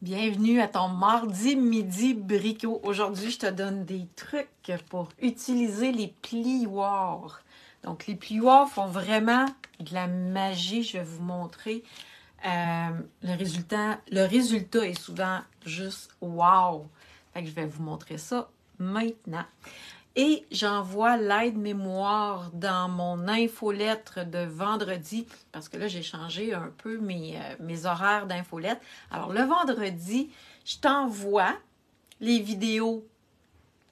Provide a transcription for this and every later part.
Bienvenue à ton mardi midi bricot. Aujourd'hui, je te donne des trucs pour utiliser les plioirs. Donc, les plioirs font vraiment de la magie. Je vais vous montrer le résultat. Le résultat est souvent juste wow. Fait que je vais vous montrer ça maintenant. Et j'envoie l'aide-mémoire dans mon infolettre de vendredi, parce que là, j'ai changé un peu mes horaires d'infolettre. Alors, le vendredi, je t'envoie les vidéos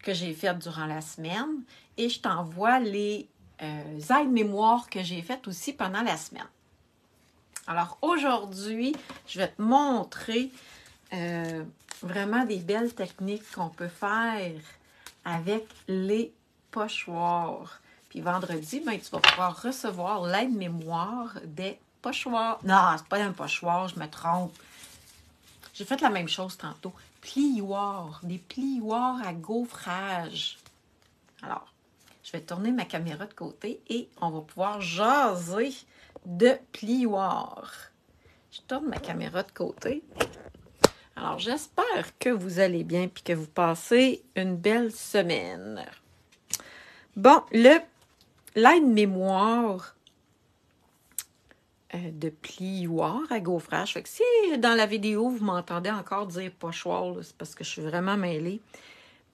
que j'ai faites durant la semaine et je t'envoie les aides-mémoires que j'ai faites aussi pendant la semaine. Alors, aujourd'hui, je vais te montrer vraiment des belles techniques qu'on peut faire avec les pochoirs. Puis vendredi, ben, tu vas pouvoir recevoir l'aide-mémoire des pochoirs. Non, c'est pas un pochoir, je me trompe. J'ai fait la même chose tantôt. Plioirs, des plioirs à gaufrage. Alors, je vais tourner ma caméra de côté et on va pouvoir jaser de plioirs. Je tourne ma caméra de côté. Alors, j'espère que vous allez bien et que vous passez une belle semaine. Bon, l'aide-mémoire de plioir à gaufrage. Fait que si dans la vidéo, vous m'entendez encore dire pochoir, c'est parce que je suis vraiment mêlée.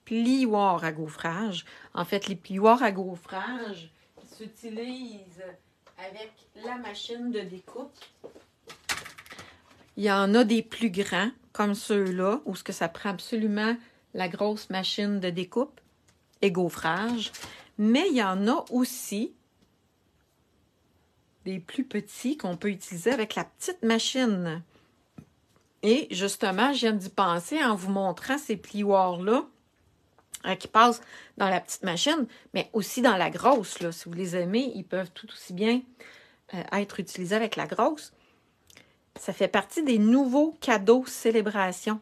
Plioir à gaufrage. En fait, les plioirs à gaufrage s'utilisent avec la machine de découpe. Il y en a des plus grands, comme ceux-là, où ça prend absolument la grosse machine de découpe et gaufrage. Mais il y en a aussi des plus petits qu'on peut utiliser avec la petite machine. Et justement, je viens d'y penser en vous montrant ces plioirs-là qui passent dans la petite machine, mais aussi dans la grosse. Là. Si vous les aimez, ils peuvent tout aussi bien être utilisés avec la grosse. Ça fait partie des nouveaux cadeaux célébration.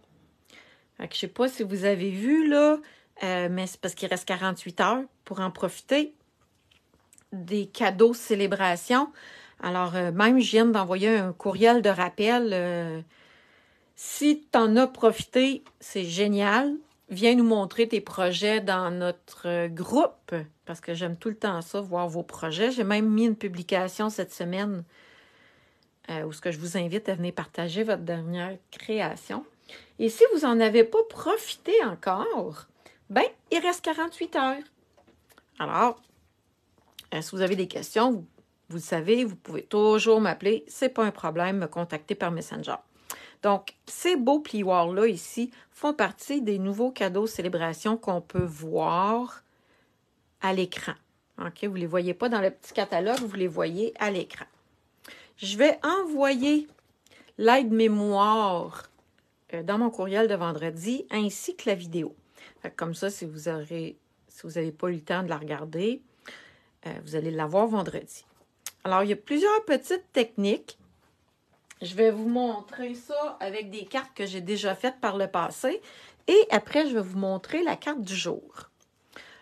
Je ne sais pas si vous avez vu, là, mais c'est parce qu'il reste 48 heures pour en profiter. Des cadeaux célébration. Alors, même, je viens d'envoyer un courriel de rappel. Si tu en as profité, c'est génial. Viens nous montrer tes projets dans notre groupe, parce que j'aime tout le temps ça, voir vos projets. J'ai même mis une publication cette semaine où je vous invite à venir partager votre dernière création. Et si vous n'en avez pas profité encore, ben, il reste 48 heures. Alors, si vous avez des questions, vous le savez, vous pouvez toujours m'appeler. Ce n'est pas un problème, me contacter par Messenger. Donc, ces beaux plioirs-là ici font partie des nouveaux cadeaux célébration qu'on peut voir à l'écran. OK? Vous ne les voyez pas dans le petit catalogue, vous les voyez à l'écran. Je vais envoyer l'aide-mémoire dans mon courriel de vendredi, ainsi que la vidéo. Comme ça, si vous n'avez pas eu le temps de la regarder, vous allez l'avoir vendredi. Alors, il y a plusieurs petites techniques. Je vais vous montrer ça avec des cartes que j'ai déjà faites par le passé. Et après, je vais vous montrer la carte du jour.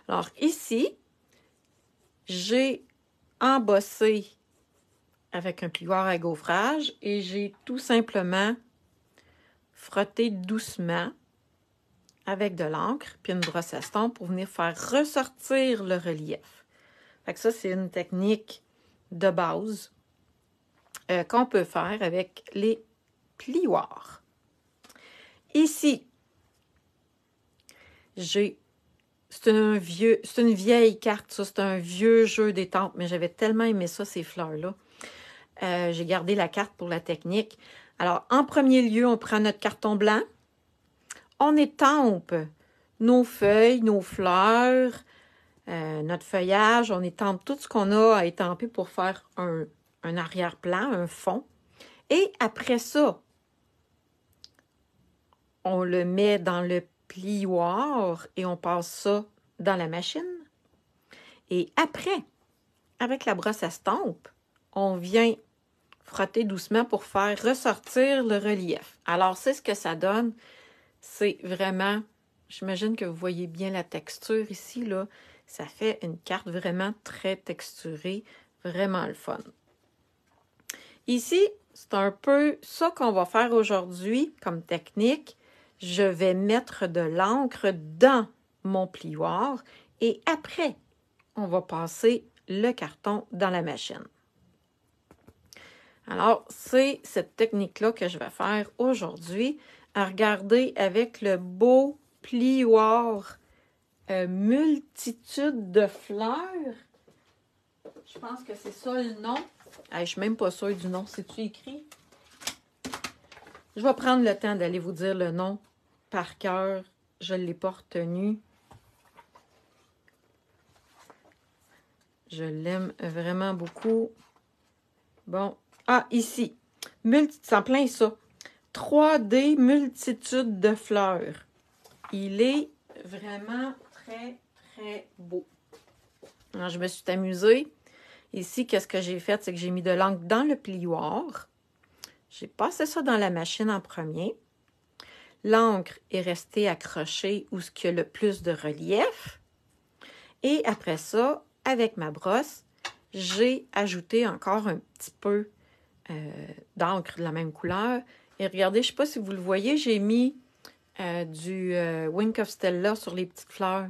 Alors, ici, j'ai embossé avec un plioir à gaufrage et j'ai tout simplement frotté doucement avec de l'encre puis une brosse à estompe pour venir faire ressortir le relief. Fait que ça, c'est une technique de base qu'on peut faire avec les plioirs. Ici, c'est une vieille carte, ça, c'est un vieux jeu d'étampes, mais j'avais tellement aimé ça, ces fleurs-là. J'ai gardé la carte pour la technique. Alors, en premier lieu, on prend notre carton blanc, on étampe nos feuilles, nos fleurs, notre feuillage, on étampe tout ce qu'on a à étamper pour faire un arrière-plan, un fond. Et après ça, on le met dans le plioir et on passe ça dans la machine. Et après, avec la brosse à estompe, on vient frotter doucement pour faire ressortir le relief. Alors, c'est ce que ça donne. C'est vraiment, j'imagine que vous voyez bien la texture ici, là. Ça fait une carte vraiment très texturée, vraiment le fun. Ici, c'est un peu ça qu'on va faire aujourd'hui comme technique. Je vais mettre de l'encre dans mon plioir et après, on va passer le carton dans la machine. Alors, c'est cette technique-là que je vais faire aujourd'hui. À regarder avec le beau plioir multitude de fleurs. Je pense que c'est ça le nom. Je ne suis même pas sûre du nom. C'est-tu écrit? Je vais prendre le temps d'aller vous dire le nom par cœur. Je ne l'ai pas retenu. Je l'aime vraiment beaucoup. Bon. Ah, ici. C'est en plein ça. 3D multitude de fleurs. Il est vraiment très, très beau. Alors, je me suis amusée. Ici, qu'est-ce que j'ai fait? C'est que j'ai mis de l'encre dans le plioir. J'ai passé ça dans la machine en premier. L'encre est restée accrochée où il y a le plus de relief. Et après ça, avec ma brosse, j'ai ajouté encore un petit peu d'encre de la même couleur. Et regardez, je ne sais pas si vous le voyez, j'ai mis du Wink of Stella sur les petites fleurs.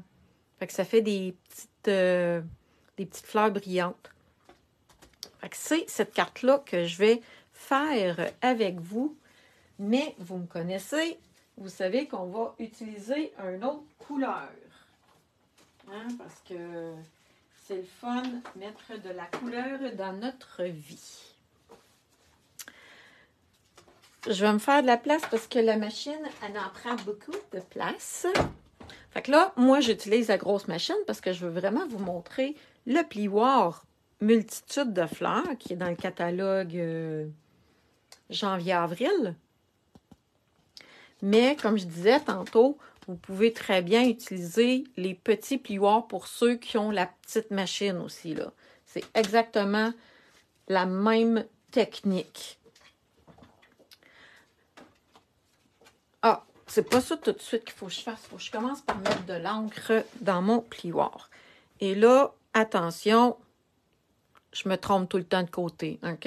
Fait que ça fait des petites fleurs brillantes. Fait que c'est cette carte-là que je vais faire avec vous. Mais vous me connaissez, vous savez qu'on va utiliser une autre couleur. Hein, parce que c'est le fun de mettre de la couleur dans notre vie. Je vais me faire de la place parce que la machine, elle en prend beaucoup de place. Fait que là, moi, j'utilise la grosse machine parce que je veux vraiment vous montrer le plioir multitude de fleurs qui est dans le catalogue janvier-avril. Mais, comme je disais tantôt, vous pouvez très bien utiliser les petits plioirs pour ceux qui ont la petite machine aussi, là. C'est exactement la même technique. Ah, c'est pas ça tout de suite qu'il faut que je fasse. Il faut que je commence par mettre de l'encre dans mon plioir. Et là, attention, je me trompe tout le temps de côté, OK?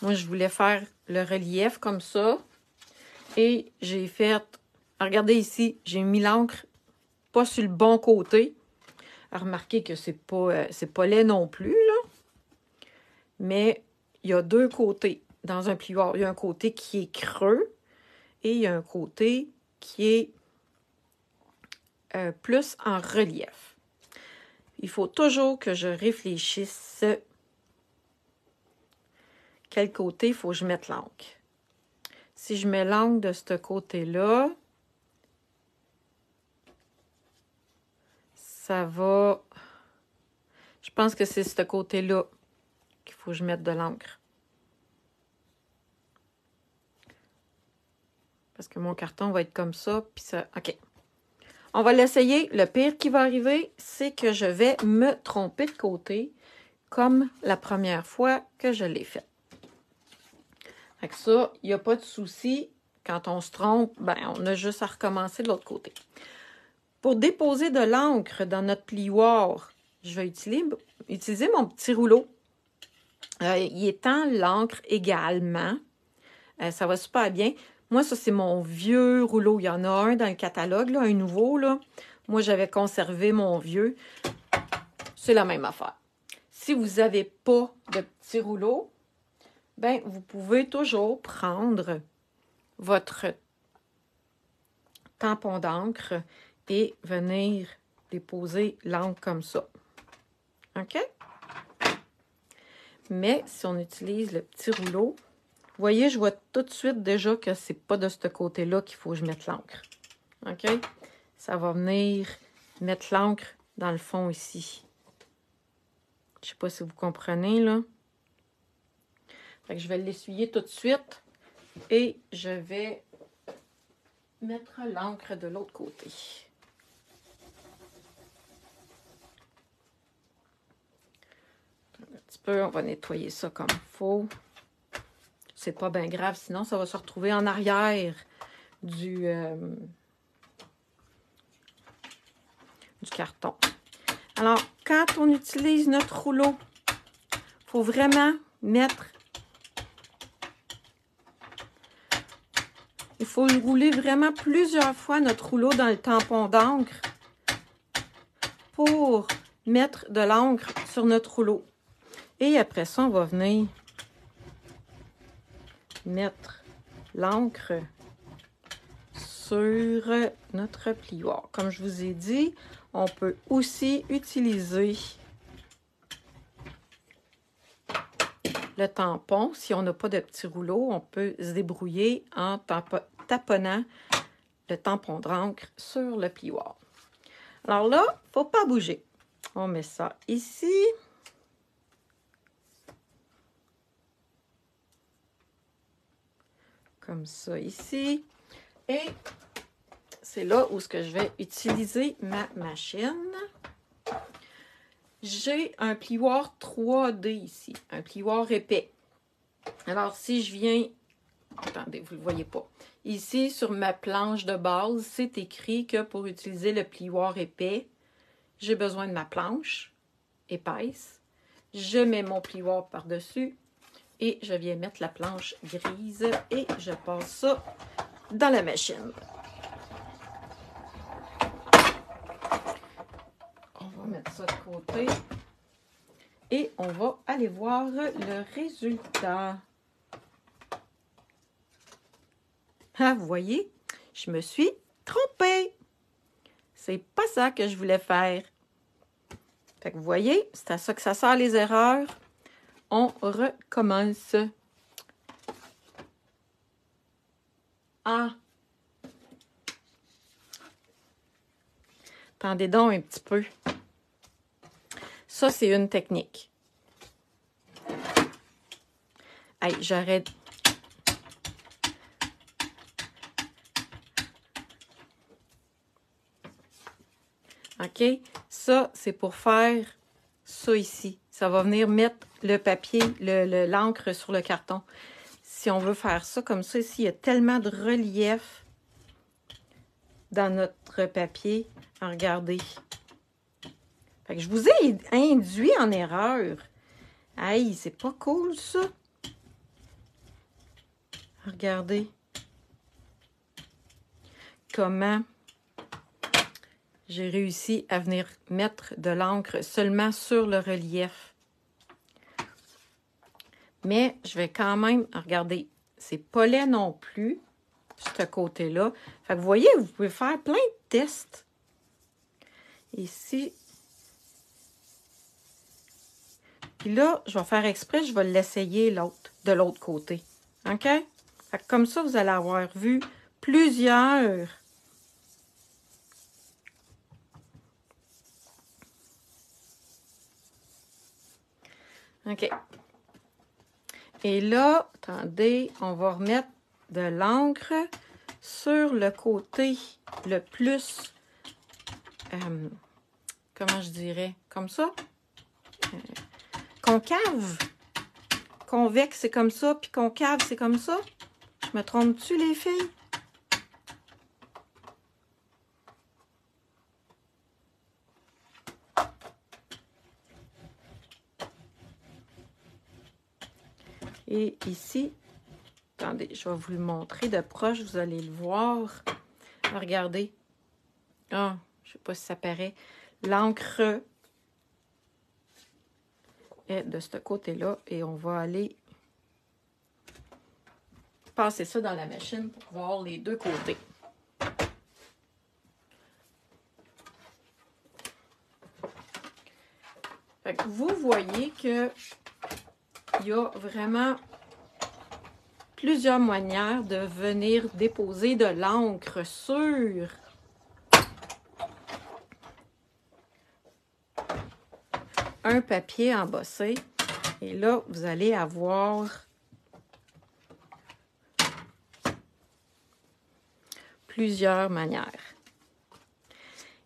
Moi, je voulais faire le relief comme ça. Et j'ai fait, regardez ici, j'ai mis l'encre pas sur le bon côté. Remarquez que c'est pas laid non plus, là. Mais il y a deux côtés dans un plioir. Il y a un côté qui est creux et il y a un côté qui est plus en relief. Il faut toujours que je réfléchisse quel côté il faut que je mette l'encre. Si je mets l'encre de ce côté-là, ça va... Je pense que c'est ce côté-là qu'il faut que je mette de l'encre. Parce que mon carton va être comme ça, puis ça... OK. On va l'essayer. Le pire qui va arriver, c'est que je vais me tromper de côté, comme la première fois que je l'ai fait. Fait que ça, il n'y a pas de souci. Quand on se trompe, ben, on a juste à recommencer de l'autre côté. Pour déposer de l'encre dans notre plioir, je vais utiliser mon petit rouleau. Il étend l'encre également. Ça va super bien. Moi, ça, c'est mon vieux rouleau. Il y en a un dans le catalogue, là, un nouveau, là. Moi, j'avais conservé mon vieux. C'est la même affaire. Si vous n'avez pas de petit rouleau, ben, vous pouvez toujours prendre votre tampon d'encre et venir déposer l'encre comme ça. OK? Mais si on utilise le petit rouleau, vous voyez, je vois tout de suite déjà que c'est pas de ce côté-là qu'il faut que je mette l'encre. OK? Ça va venir mettre l'encre dans le fond ici. Je sais pas si vous comprenez, là. Fait que je vais l'essuyer tout de suite et je vais mettre l'encre de l'autre côté. Un petit peu, on va nettoyer ça comme il faut. C'est pas bien grave, sinon ça va se retrouver en arrière du carton. Alors, quand on utilise notre rouleau, il faut vraiment mettre Il faut rouler vraiment plusieurs fois notre rouleau dans le tampon d'encre pour mettre de l'encre sur notre rouleau. Et après ça, on va venir mettre l'encre sur notre plioir. Comme je vous ai dit, on peut aussi utiliser le tampon. Si on n'a pas de petit rouleau, on peut se débrouiller en taponnant le tampon d'encre sur le plioir. Alors là, il ne faut pas bouger. On met ça ici. Comme ça ici. Et c'est là où je vais utiliser ma machine. J'ai un plioir 3D ici, un plioir épais. Alors, si je viens... Attendez, vous ne le voyez pas. Ici, sur ma planche de base, c'est écrit que pour utiliser le plioir épais, j'ai besoin de ma planche épaisse. Je mets mon plioir par-dessus et je viens mettre la planche grise et je passe ça dans la machine. On va mettre ça de côté et on va aller voir le résultat. Ah, vous voyez, je me suis trompée. C'est pas ça que je voulais faire. Fait que vous voyez, c'est à ça que ça sert les erreurs. On recommence. Ah! Attendez donc un petit peu. Ça, c'est une technique. Hey, j'arrête. OK? Ça, c'est pour faire ça ici. Ça va venir mettre le papier, l'encre sur le carton. Si on veut faire ça comme ça, ici, il y a tellement de relief dans notre papier. Regardez. Fait que je vous ai induit en erreur. Aïe, c'est pas cool, ça. Regardez. Comment j'ai réussi à venir mettre de l'encre seulement sur le relief. Mais je vais quand même, regardez, c'est pas laid non plus, ce côté-là. Fait que vous voyez, vous pouvez faire plein de tests. Ici. Puis là, je vais faire exprès, je vais l'essayer de l'autre côté. OK? Fait que comme ça, vous allez avoir vu plusieurs. OK. Et là, attendez, on va remettre de l'encre sur le côté le plus, comment je dirais, comme ça, concave. Convexe, c'est comme ça, puis concave, c'est comme ça. Je me trompe-tu, les filles? Et ici, attendez, je vais vous le montrer de proche, vous allez le voir. Regardez. Ah, je ne sais pas si ça paraît. L'encre est de ce côté-là et on va aller passer ça dans la machine pour voir les deux côtés. Fait que vous voyez que il y a vraiment plusieurs manières de venir déposer de l'encre sur un papier embossé. Et là, vous allez avoir plusieurs manières.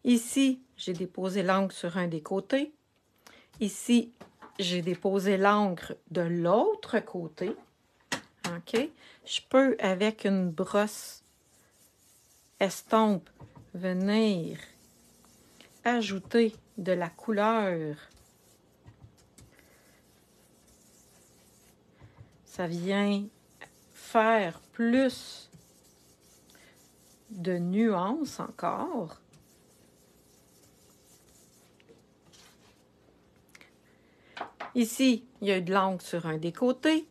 Ici, j'ai déposé l'encre sur un des côtés. Ici, j'ai déposé l'encre de l'autre côté. OK? Je peux, avec une brosse estompe, venir ajouter de la couleur. Ça vient faire plus de nuances encore. Ici, il y a eu de l'encre sur un des côtés.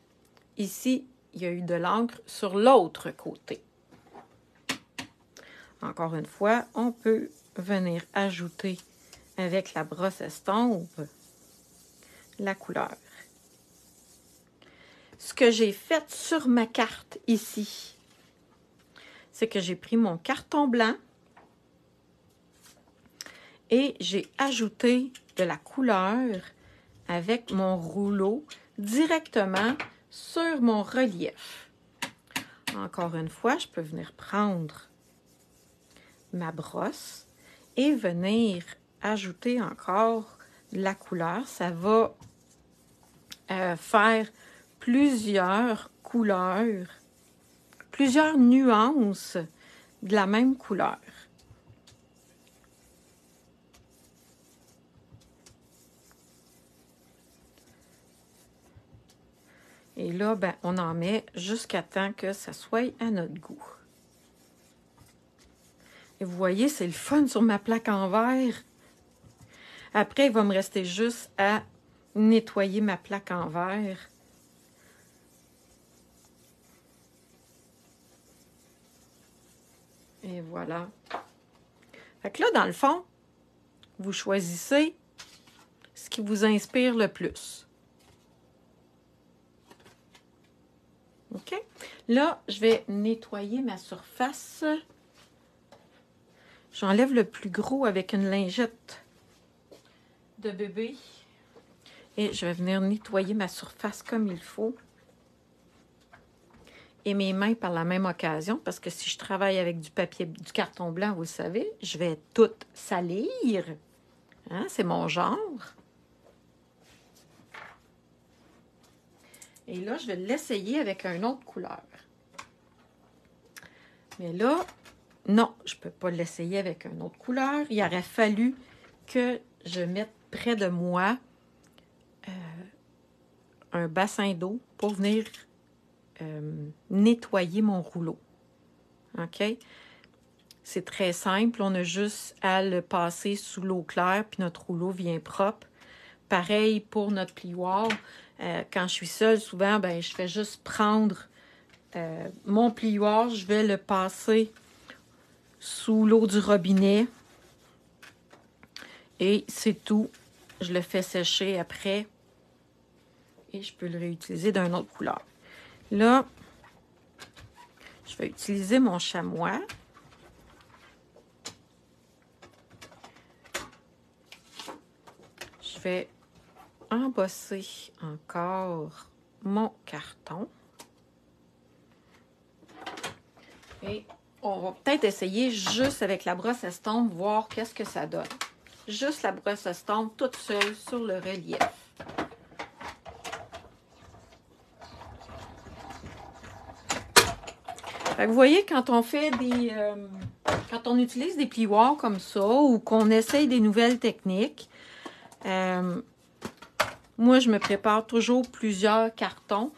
Ici, il y a eu de l'encre sur l'autre côté. Encore une fois, on peut venir ajouter avec la brosse estompe la couleur. Ce que j'ai fait sur ma carte ici, c'est que j'ai pris mon carton blanc et j'ai ajouté de la couleur avec mon rouleau directement sur mon relief. Encore une fois, je peux venir prendre ma brosse et venir ajouter encore de la couleur. Ça va faire plusieurs couleurs, plusieurs nuances de la même couleur. Et là, ben, on en met jusqu'à temps que ça soit à notre goût. Et vous voyez, c'est le fun sur ma plaque en verre. Après, il va me rester juste à nettoyer ma plaque en verre. Et voilà. Fait que là, dans le fond, vous choisissez ce qui vous inspire le plus. OK? Là, je vais nettoyer ma surface. J'enlève le plus gros avec une lingette de bébé. Et je vais venir nettoyer ma surface comme il faut. Et mes mains par la même occasion, parce que si je travaille avec du papier, du carton blanc, vous le savez, je vais tout salir. Hein? C'est mon genre. Et là, je vais l'essayer avec une autre couleur. Mais là, non, je ne peux pas l'essayer avec une autre couleur. Il aurait fallu que je mette près de moi un bassin d'eau pour venir nettoyer mon rouleau. OK? C'est très simple. On a juste à le passer sous l'eau claire, puis notre rouleau vient propre. Pareil pour notre plioir. Quand je suis seule, souvent, ben, je fais juste prendre mon plioir, je vais le passer sous l'eau du robinet. Et c'est tout. Je le fais sécher après. Et je peux le réutiliser d'une autre couleur. Là, je vais utiliser mon chamois. Je vais embosser encore mon carton. Et on va peut-être essayer juste avec la brosse estompe, voir qu'est-ce que ça donne. Juste la brosse estompe toute seule sur le relief. Fait que vous voyez, quand on fait des... quand on utilise des plioirs comme ça ou qu'on essaye des nouvelles techniques, moi, je me prépare toujours plusieurs cartons.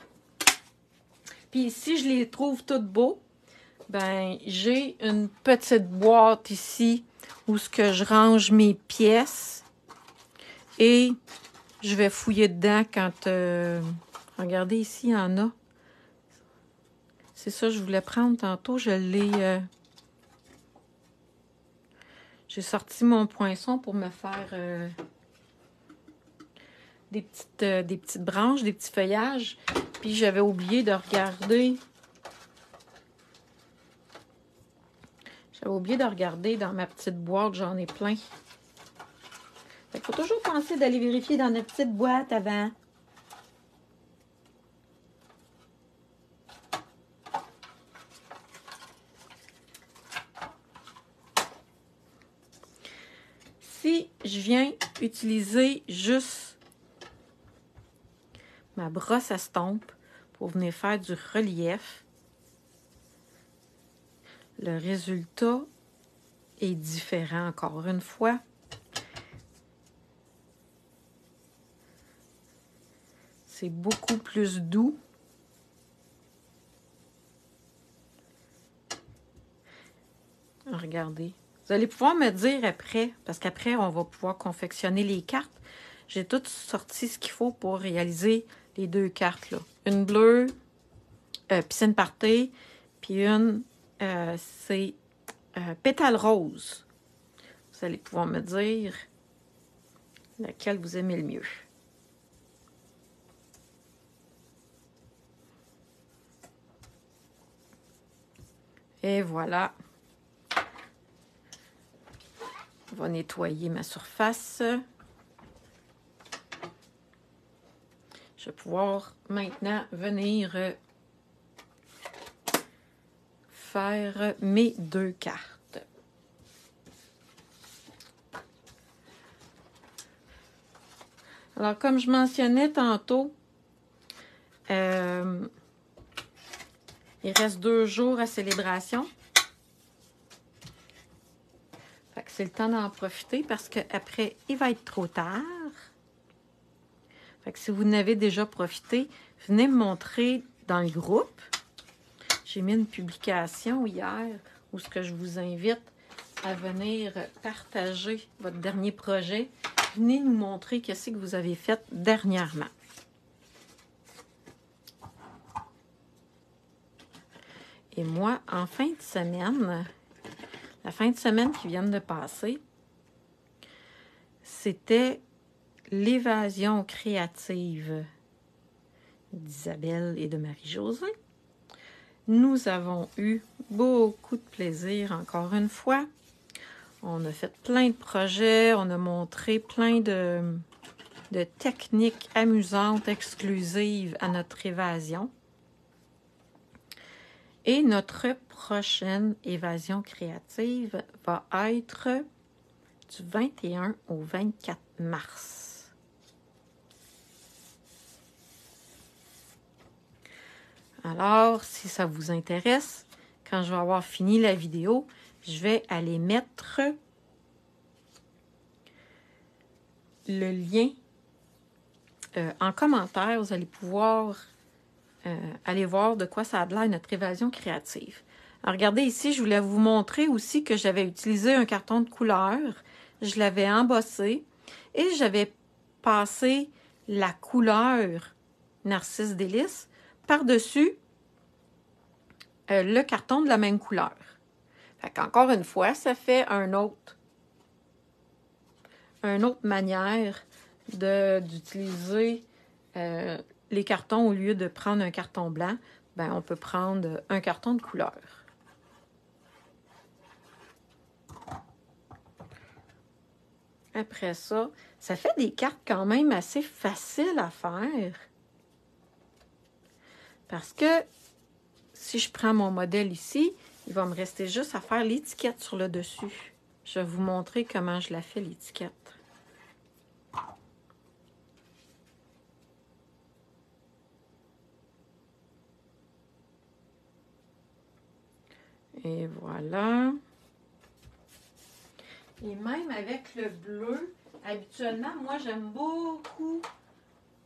Puis si je les trouve toutes beaux, ben j'ai une petite boîte ici où ce que je range mes pièces et je vais fouiller dedans quand... regardez ici, il y en a. C'est ça que je voulais prendre tantôt. Je l'ai... j'ai sorti mon poinçon pour me faire des petites branches, des petits feuillages. Puis j'avais oublié de regarder... J'avais oublié de regarder dans ma petite boîte. J'en ai plein. Il faut toujours penser d'aller vérifier dans notre petite boîte avant. Si je viens utiliser juste ma brosse à estompe pour venir faire du relief, le résultat est différent encore une fois. C'est beaucoup plus doux. Regardez. Vous allez pouvoir me dire après, parce qu'après, on va pouvoir confectionner les cartes. J'ai tout sorti ce qu'il faut pour réaliser les 2 cartes, là. Une bleue, piscine party, puis une, c'est pétale rose. Vous allez pouvoir me dire laquelle vous aimez le mieux. Et voilà. On va nettoyer ma surface. Je vais pouvoir maintenant venir faire mes 2 cartes. Alors, comme je mentionnais tantôt, il reste 2 jours à célébration. Fait que c'est le temps d'en profiter parce qu'après, il va être trop tard. Fait que si vous n'avez déjà profité, venez me montrer dans le groupe. J'ai mis une publication hier où ce que je vous invite à venir partager votre dernier projet. Venez nous montrer qu'est-ce que vous avez fait dernièrement. Et moi, en fin de semaine, la fin de semaine qui vient de passer, c'était l'évasion créative d'Isabelle et de Marie-Josée. Nous avons eu beaucoup de plaisir encore une fois. On a fait plein de projets, on a montré plein de techniques amusantes, exclusives à notre évasion. Et notre prochaine évasion créative va être du 21 au 24 mars. Alors, si ça vous intéresse, quand je vais avoir fini la vidéo, je vais aller mettre le lien en commentaire. Vous allez pouvoir aller voir de quoi ça a l'air notre évasion créative. Alors, regardez ici, je voulais vous montrer aussi que j'avais utilisé un carton de couleur. Je l'avais embossé et j'avais passé la couleur Narcisse Délice par-dessus le carton de la même couleur. Fait qu'encore une fois, ça fait une autre manière d'utiliser les cartons au lieu de prendre un carton blanc. Ben, on peut prendre un carton de couleur. Après ça, ça fait des cartes quand même assez faciles à faire. Parce que si je prends mon modèle ici, il va me rester juste à faire l'étiquette sur le dessus. Je vais vous montrer comment je la fais, l'étiquette. Et voilà. Et même avec le bleu, habituellement, moi, j'aime beaucoup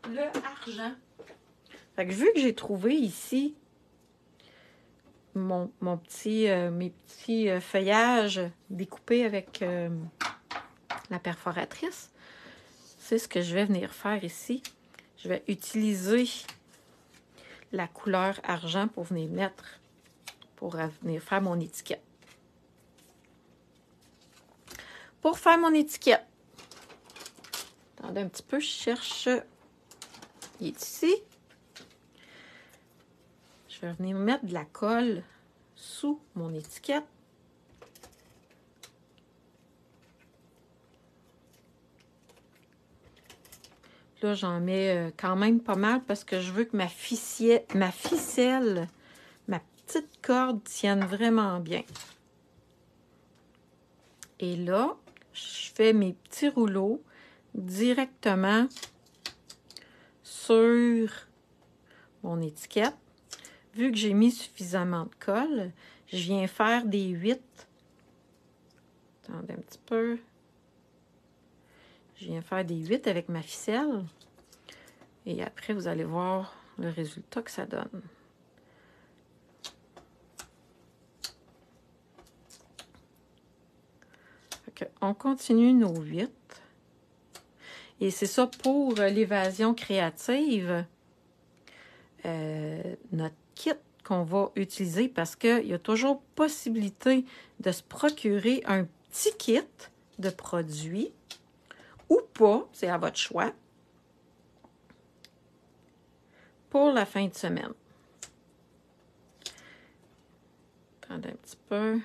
le argent. Fait que vu que j'ai trouvé ici mes petits feuillages découpés avec la perforatrice, c'est ce que je vais venir faire ici. Je vais utiliser la couleur argent pour venir mettre, pour venir faire mon étiquette. Pour faire mon étiquette, attendez un petit peu, je cherche. Il est ici. Je vais venir mettre de la colle sous mon étiquette. Là, j'en mets quand même pas mal parce que je veux que ma ficelle, ma petite corde tienne vraiment bien. Et là, je fais mes petits rouleaux directement sur mon étiquette. Vu que j'ai mis suffisamment de colle, je viens faire des 8. Attendez un petit peu. Je viens faire des 8 avec ma ficelle. Et après, vous allez voir le résultat que ça donne. Donc, on continue nos 8. Et c'est ça pour l'évasion créative. Notre kit qu'on va utiliser parce qu'il y a toujours possibilité de se procurer un petit kit de produits ou pas, c'est à votre choix, pour la fin de semaine. Attendez un petit peu.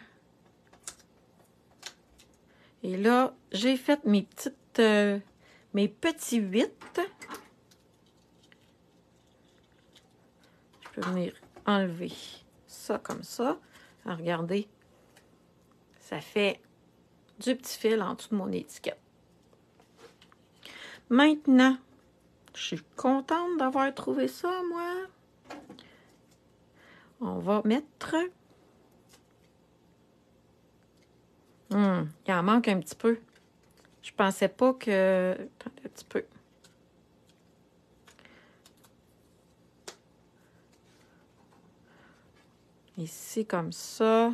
Et là, j'ai fait mes petits 8. Je peux venir enlever ça comme ça. Alors, regardez, ça fait du petit fil en dessous de mon étiquette. Maintenant, je suis contente d'avoir trouvé ça, moi. On va mettre... il en manque un petit peu. Je pensais pas que... Attendez un petit peu. Ici, comme ça.